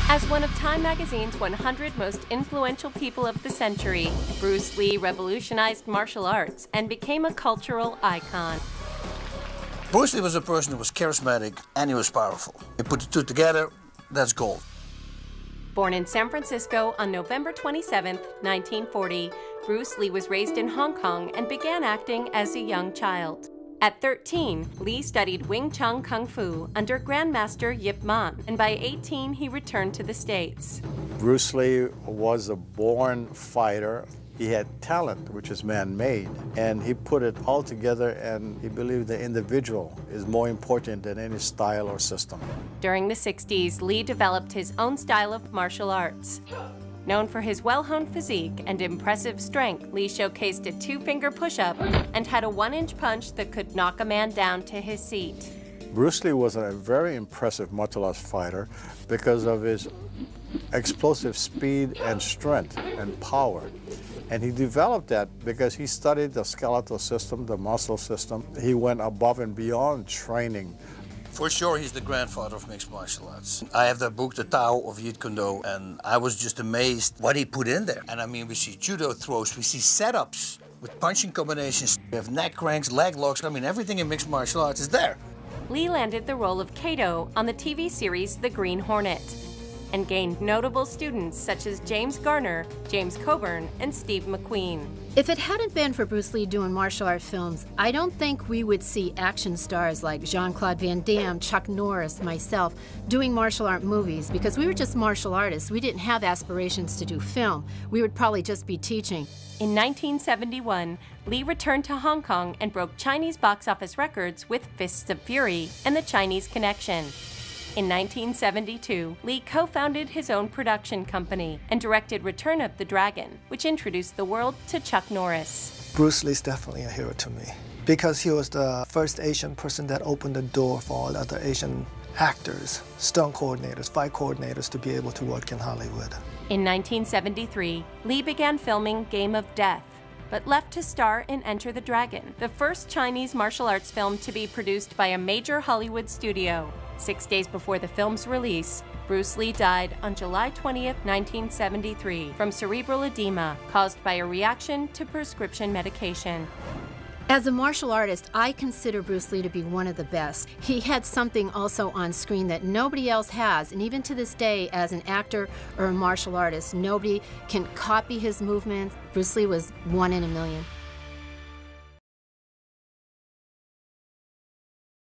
As one of Time magazine's 100 most influential people of the century, Brus Li revolutionized martial arts and became a cultural icon. Brus Li was a person who was charismatic and he was powerful. You put the two together, that's gold. Born in San Francisco on November 27, 1940, Brus Li was raised in Hong Kong and began acting as a young child. At 13, Li studied Wing Chun Kung Fu under Grandmaster Yip Man, and by 18, he returned to the States. Brus Li was a born fighter. He had talent, which is man-made, and he put it all together, and he believed the individual is more important than any style or system. During the 60s, Li developed his own style of martial arts. Known for his well-honed physique and impressive strength, Li showcased a two-finger push-up and had a one-inch punch that could knock a man down to his seat. Brus Li was a very impressive martial arts fighter because of his explosive speed and strength and power. And he developed that because he studied the skeletal system, the muscle system. He went above and beyond training. For sure, he's the grandfather of mixed martial arts. I have the book, The Tao of Jeet Kune Do, and I was just amazed what he put in there. And I mean, we see judo throws, we see setups with punching combinations. We have neck cranks, leg locks. I mean, everything in mixed martial arts is there. Li landed the role of Kato on the TV series The Green Hornet and gained notable students such as James Garner, James Coburn, and Steve McQueen. If it hadn't been for Brus Li doing martial art films, I don't think we would see action stars like Jean-Claude Van Damme, Chuck Norris, myself, doing martial art movies, because we were just martial artists. We didn't have aspirations to do film. We would probably just be teaching. In 1971, Li returned to Hong Kong and broke Chinese box office records with Fists of Fury and The Chinese Connection. In 1972, Li co-founded his own production company and directed Return of the Dragon, which introduced the world to Chuck Norris. Brus Li is definitely a hero to me because he was the first Asian person that opened the door for all other Asian actors, stunt coordinators, fight coordinators to be able to work in Hollywood. In 1973, Li began filming Game of Death, but left to star in Enter the Dragon, the first Chinese martial arts film to be produced by a major Hollywood studio. 6 days before the film's release, Brus Li died on July 20th, 1973, from cerebral edema caused by a reaction to prescription medication. As a martial artist, I consider Brus Li to be one of the best. He had something also on screen that nobody else has, and even to this day, as an actor or a martial artist, nobody can copy his movements. Brus Li was one in a million.